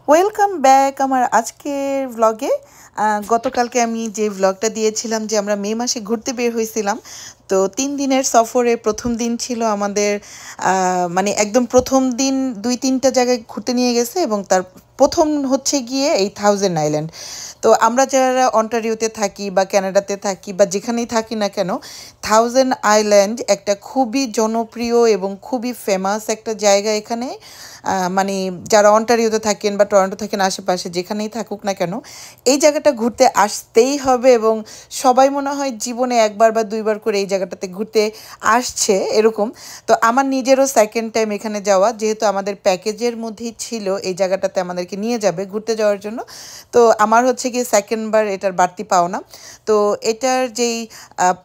Welcome back আমার আজকের ভ্লগে। গতকালকে আমি যে ভ্লগটা দিয়েছিলাম যে আমরা মে মাসে ঘুরতে বের হয়েছিলাম, তো 3 দিনের সফরে প্রথম দিন ছিল আমাদের। মানে একদম প্রথম দিন 2-3টা জায়গায় ঘুরতে নিয়ে গেছে এবং তার প্রথম হচ্ছে গিয়ে এই থাউজেন্ড আইল্যান্ড। তো আমরা যারা অন্টারিওতে থাকি বা কানাডাতে থাকি বা যেখানেই থাকি না কেন, থাউজেন্ড আইল্যান্ড একটা খুবই জনপ্রিয় এবং খুবই ফেমাস একটা জায়গা এখানে। মানে যারা অন্টারিওতে থাকেন বা টরন্টো থাকেন, আশেপাশে যেখানেই থাকুক না কেন, এই জায়গাটা ঘুরতে আসতেই হবে এবং সবাই মনে হয় জীবনে একবার বা দুইবার করে এই জায়গাটাতে ঘুরতে আসছে এরকম। তো আমার নিজেরও সেকেন্ড টাইম এখানে যাওয়া, যেহেতু আমাদের প্যাকেজের মধ্যেই ছিল এই জায়গাটাতে আমাদেরকে নিয়ে যাবে ঘুরতে যাওয়ার জন্য। তো আমার হচ্ছে গিয়ে সেকেন্ডবার এটার বাড়তি পাওনা। তো এটার যেই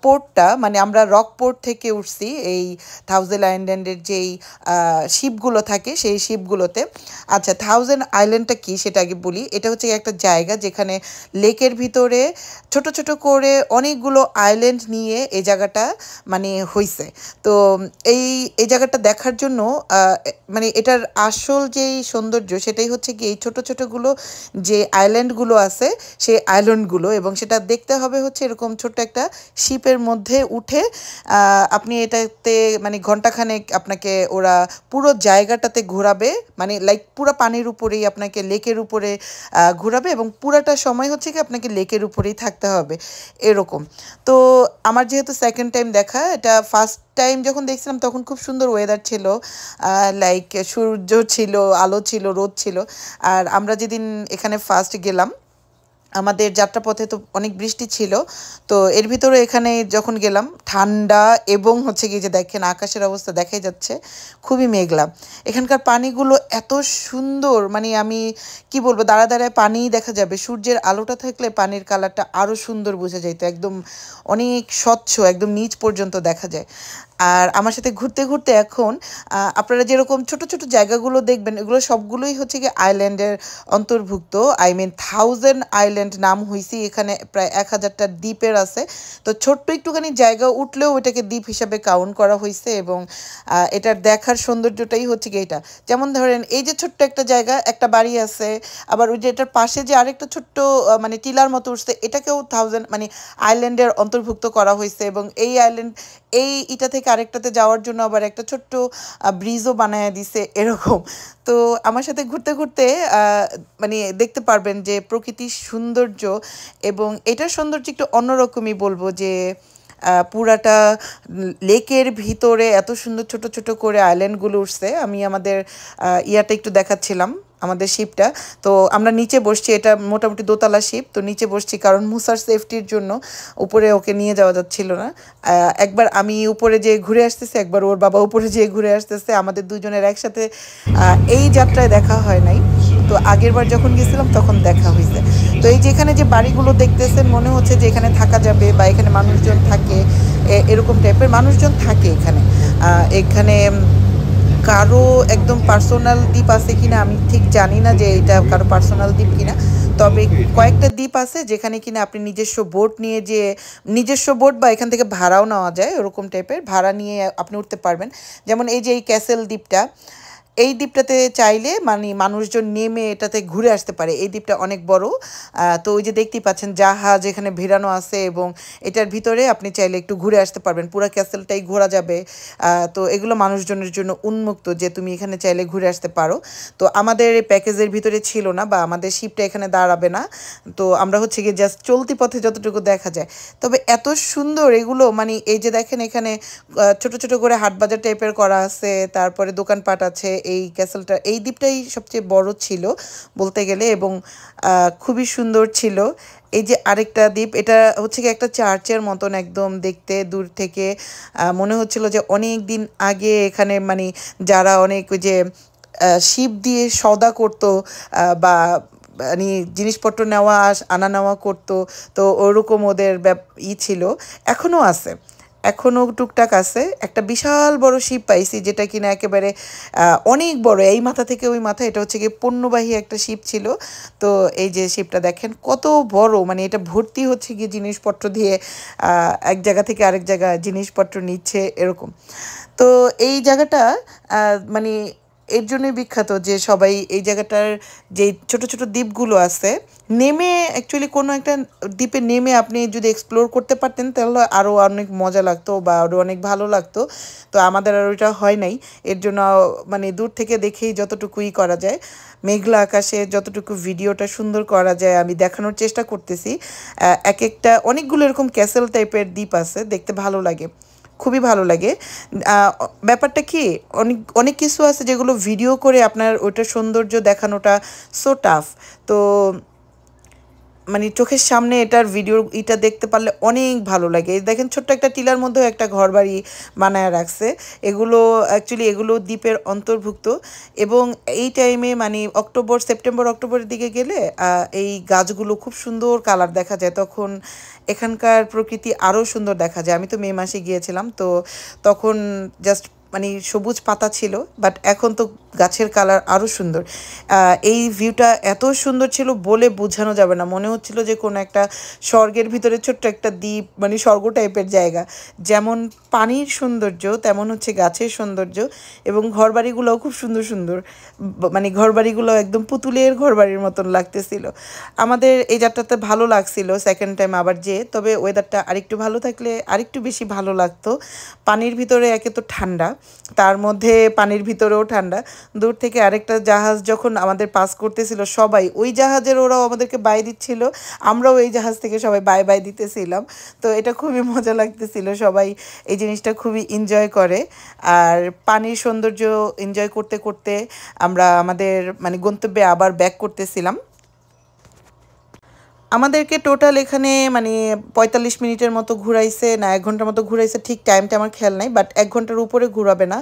পোর্টটা, মানে আমরা রক পোর্ট থেকে উঠছি এই থাউজেন্ড আইল্যান্ডের যেই শিপগুলো থাকে সেই শিপগুলোতে। আচ্ছা, থাউজেন্ড আইল্যান্ডটা কি সেটা আগে বলি। এটা হচ্ছে একটা জায়গা যেখানে লেকের ভিতরে ছোট ছোট করে অনেকগুলো আইল্যান্ড নিয়ে এই জায়গাটা মানে হইছে। তো এই এই জায়গাটা দেখার জন্য মানে এটার আসল যেই সৌন্দর্য সেটাই হচ্ছে কি এই ছোট ছোটগুলো যে আইল্যান্ডগুলো আছে সেই আইল্যান্ডগুলো, এবং সেটা দেখতে হবে হচ্ছে এরকম ছোট্ট একটা শিপের মধ্যে উঠে। আপনি এটাতে মানে ঘন্টাখানেক আপনাকে ওরা পুরো জায়গাটাতে ঘোরাবে, মানে লাইক পুরো পানির উপরেই আপনাকে লেকের উপরে ঘোরাবে এবং পুরাটা সময় হচ্ছে কি আপনাকে লেকের উপরেই থাকতে হবে এরকম। তো আমার যেহেতু সেকেন্ড টাইম দেখা, এটা ফার্স্ট টাইম যখন দেখছিলাম তখন খুব সুন্দর ওয়েদার ছিল, লাইক সূর্য ছিল, আলো ছিল, রোদ ছিল। আর আমরা যেদিন এখানে ফার্স্ট গেলাম আমাদের যাত্রাপথে তো অনেক বৃষ্টি ছিল। তো এর ভিতরে এখানে যখন গেলাম ঠান্ডা, এবং হচ্ছে কি যে দেখেন আকাশের অবস্থা দেখাই যাচ্ছে খুবই মেঘলা। এখানকার পানিগুলো এত সুন্দর, মানে আমি কি বলবো, দাঁড়া দাঁড়ায় পানিই দেখা যাবে। সূর্যের আলোটা থাকলে পানির কালারটা আরও সুন্দর বোঝা যাইতো, একদম অনেক স্বচ্ছ, একদম নিচ পর্যন্ত দেখা যায়। আর আমার সাথে ঘুরতে ঘুরতে এখন আপনারা যেরকম ছোট ছোট জায়গাগুলো দেখবেন, এগুলো সবগুলোই হচ্ছে কি আইল্যান্ডের অন্তর্ভুক্ত। আই মিন থাউজেন্ড আইল্যান্ড নাম হয়েছি, এখানে প্রায় 1000টা দ্বীপের আছে। তো ছোট্ট একটুখানি জায়গা উঠলেও ওইটাকে দ্বীপ হিসাবে কাউন্ট করা হয়েছে, এবং এটার দেখার সৌন্দর্যটাই হচ্ছে কি এটা। যেমন ধরেন এই যে ছোট্ট একটা জায়গা, একটা বাড়ি আছে, আবার ওই যে এটার পাশে যে আরেকটা ছোট্ট মানে টিলার মতো উঠছে, এটাকেও থাউজেন্ড মানে আইল্যান্ডের অন্তর্ভুক্ত করা হয়েছে। এবং এই আইল্যান্ড এই ইটা থেকে আরেকটাতে যাওয়ার জন্য আবার একটা ছোট্ট ব্রিজও বানায় দিছে এরকম। তো আমার সাথে ঘুরতে ঘুরতে মানে দেখতে পারবেন যে প্রকৃতির সৌন্দর্য, এবং এটার সৌন্দর্য একটু অন্যরকমই বলবো যে পুরাটা লেকের ভিতরে এত সুন্দর ছোট ছোট করে আইল্যান্ডগুলো উঠছে। আমি আমাদের ইয়াটা একটু দেখাচ্ছিলাম, আমাদের শিপটা। তো আমরা নিচে বসছি, এটা মোটামুটি দোতলা শিপ, তো নিচে বসছি কারণ মুসার সেফটির জন্য উপরে ওকে নিয়ে যাওয়া যাচ্ছিল না। একবার আমি উপরে যেয়ে ঘুরে আসতেছি, একবার ওর বাবা উপরে যেয়ে ঘুরে আসতেছে, আমাদের দুজনের একসাথে এই যাত্রায় দেখা হয় নাই। তো আগের বার যখন গেছিলাম তখন দেখা হয়েছে। তো এই যে এখানে যে বাড়িগুলো দেখতেছেন, মনে হচ্ছে যে এখানে থাকা যাবে বা এখানে মানুষজন থাকে, এরকম টাইপের মানুষজন থাকে এখানে। এখানে কারো একদম পার্সোনাল দ্বীপ আছে কিনা আমি ঠিক জানি না যে এটা কারো পার্সোনাল দ্বীপ কিনা, তবে কয়েকটা দ্বীপ আছে যেখানে কিনা আপনি নিজস্ব বোট নিয়ে, যে নিজস্ব বোট বা এখান থেকে ভাড়াও নেওয়া যায়, ওরকম টাইপের ভাড়া নিয়ে আপনি উঠতে পারবেন। যেমন এই যে এই ক্যাসেল দ্বীপটা, এই দ্বীপটাতে চাইলে মানে মানুষজন নেমে এটাতে ঘুরে আসতে পারে। এই দ্বীপটা অনেক বড়। তো ওই যে দেখতেই পাচ্ছেন জাহাজ এখানে ভিড়ানো আছে, এবং এটার ভিতরে আপনি চাইলে একটু ঘুরে আসতে পারবেন, পুরো ক্যাসেলটাই ঘোরা যাবে। তো এগুলো মানুষজনের জন্য উন্মুক্ত, যে তুমি এখানে চাইলে ঘুরে আসতে পারো। তো আমাদের এই প্যাকেজের ভিতরে ছিল না, বা আমাদের শিপটা এখানে দাঁড়াবে না। তো আমরা হচ্ছে গিয়ে জাস্ট চলতি পথে যতটুকু দেখা যায়। তবে এত সুন্দর এগুলো, মানে এই যে দেখেন এখানে ছোট ছোট করে হাট বাজার টাইপের করা আছে, তারপরে দোকানপাট আছে। এই ক্যাসেলটা, এই দ্বীপটাই সবচেয়ে বড় ছিল বলতে গেলে, এবং খুবই সুন্দর ছিল। এই যে আরেকটা দ্বীপ, এটা হচ্ছে কি একটা চার্চের মতন একদম দেখতে, দূর থেকে মনে হচ্ছিল যে অনেক দিন আগে এখানে মানে যারা অনেক ওই যে শিপ দিয়ে সওদা করতো, বা মানে জিনিসপত্র নেওয়া আনা নেওয়া করতো, তো ওরকম ওদের ছিল, এখনও আছে, এখনও টুকটাক আছে। একটা বিশাল বড় শিপ পাইছি যেটা কিনা একেবারে অনেক বড়, এই মাথা থেকে ওই মাথা, এটা হচ্ছে গিয়ে পণ্যবাহী একটা শিপ ছিল। তো এই যে শিপটা দেখেন কত বড়, মানে এটা ভর্তি হচ্ছে গিয়ে জিনিসপত্র দিয়ে এক জায়গা থেকে আরেক জায়গায় জিনিসপত্র নিচ্ছে এরকম। তো এই জায়গাটা মানে এর জন্যই বিখ্যাত যে সবাই এই জায়গাটার যে ছোট ছোট দ্বীপগুলো আছে নেমে অ্যাকচুয়ালি কোনো একটা দ্বীপে নেমে আপনি যদি এক্সপ্লোর করতে পারতেন তাহলে আরও অনেক মজা লাগতো বা আরও অনেক ভালো লাগতো। তো আমাদের আর ওইটা হয় নাই, এর জন্য মানে দূর থেকে দেখেই যতটুকুই করা যায় মেঘলা আকাশে যতটুকু ভিডিওটা সুন্দর করা যায় আমি দেখানোর চেষ্টা করতেছি। এক একটা অনেকগুলো এরকম ক্যাসেল টাইপের দ্বীপ আছে, দেখতে ভালো লাগে, খুবই ভালো লাগে। ব্যাপারটা কি অনেক অনেক কিছু আছে যেগুলো ভিডিও করে আপনার ওইটার সৌন্দর্য দেখানোটা সো টাফ। তো মানে চোখের সামনে এটার ভিডিও এটা দেখতে পারলে অনেক ভালো লাগে। এই দেখেন ছোট্ট একটা টিলার মধ্যেও একটা ঘরবাড়ি বানায় রাখছে। এগুলো অ্যাকচুয়ালি এগুলো দ্বীপের অন্তর্ভুক্ত। এবং এই টাইমে মানে অক্টোবর সেপ্টেম্বর অক্টোবরের দিকে গেলে এই গাছগুলো খুব সুন্দর কালার দেখা যায়, তখন এখানকার প্রকৃতি আরও সুন্দর দেখা যায়। আমি তো মে মাসে গিয়েছিলাম, তো তখন জাস্ট মানে সবুজ পাতা ছিল, বাট এখন তো গাছের কালার আরও সুন্দর। এই ভিউটা এত সুন্দর ছিল বলে বোঝানো যাবে না, মনে হচ্ছিল যে কোনো একটা স্বর্গের ভিতরে ছোট্ট একটা দ্বীপ, মানে স্বর্গ টাইপের জায়গা। যেমন পানির সৌন্দর্য তেমন হচ্ছে গাছের সৌন্দর্য, এবং ঘরবাড়িগুলোও খুব সুন্দর সুন্দর, মানে ঘরবাড়িগুলো একদম পুতুলের ঘরবাড়ির মতন লাগতেছিল। আমাদের এই যাত্রাতে ভালো লাগছিল সেকেন্ড টাইম আবার তবে ওয়েদারটা আরেকটু ভালো থাকলে আরেকটু বেশি ভালো লাগতো। পানির ভিতরে একে তো ঠান্ডা, তার মধ্যে পানির ভিতরেও ঠান্ডা। দূর থেকে আরেকটা জাহাজ যখন আমাদের পাস করতেছিল সবাই ওই জাহাজের ওরাও আমাদেরকে বাই দিচ্ছিল, আমরাও এই জাহাজ থেকে সবাই বাই বাই দিতেছিলাম। তো এটা খুবই মজা লাগতেছিল, সবাই এই জিনিসটা খুবই এনজয় করে। আর পানির সৌন্দর্য এনজয় করতে করতে আমরা আমাদের মানে গন্তব্যে আবার ব্যাক করতেছিলাম। আমাদেরকে টোটাল এখানে মানে ৪৫ মিনিটের মতো ঘুরাইছে না ১ ঘন্টার মতো ঘুরাইছে, ঠিক টাইমটা আমার খেয়াল নাই, বাট ১ ঘন্টার উপরে ঘুরাবে না,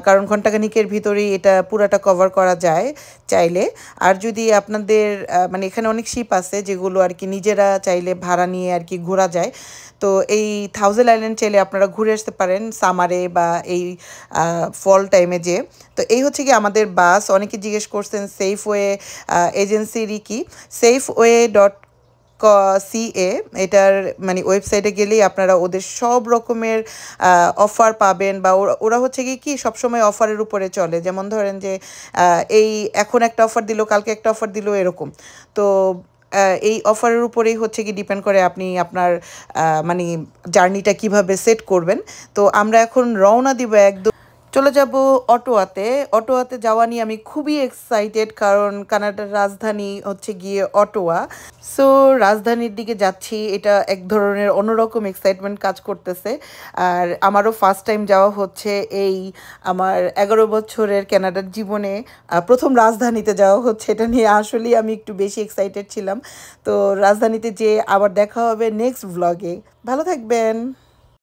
কারণ ঘন্টাখানিকের ভিতরেই এটা পুরাটা কভার করা যায় চাইলে। আর যদি আপনাদের মানে এখানে অনেক শিপ আছে যেগুলো আর কি নিজেরা চাইলে ভাড়া নিয়ে আর কি ঘোরা যায়। তো এই থাউজেন্ড আইল্যান্ড চাইলে আপনারা ঘুরে আসতে পারেন সামারে বা এই ফল টাইমে তো এই হচ্ছে কি আমাদের বাস। অনেকে জিজ্ঞেস করছেন সেফওয়ে এজেন্সিরই কি, safeway.ca এটার মানে ওয়েবসাইটে গেলেই আপনারা ওদের সব রকমের অফার পাবেন, বা ওরা হচ্ছে কি সবসময় অফারের উপরে চলে। যেমন ধরেন যে এই এখন একটা অফার দিল, কালকে একটা অফার দিল, এরকম। তো এই অফারের উপরেই হচ্ছে কি ডিপেন্ড করে আপনি আপনার মানে জার্নিটা কিভাবে সেট করবেন। তো আমরা এখন রওনা দিব, একদম চলে যাব অটোয়াতে। অটোয়াতে যাওয়া নিয়ে আমি খুবই এক্সাইটেড, কারণ কানাডার রাজধানী হচ্ছে গিয়ে অটোয়া। সো রাজধানীর দিকে যাচ্ছি, এটা এক ধরনের অন্যরকম এক্সাইটমেন্ট কাজ করতেছে। আর আমারও ফার্স্ট টাইম যাওয়া হচ্ছে এই আমার ১১ বছরের কানাডার জীবনে প্রথম রাজধানীতে যাওয়া হচ্ছে, এটা নিয়ে আসলেই আমি একটু বেশি এক্সাইটেড ছিলাম। তো রাজধানীতে আবার দেখা হবে নেক্সট ভ্লগে। ভালো থাকবেন।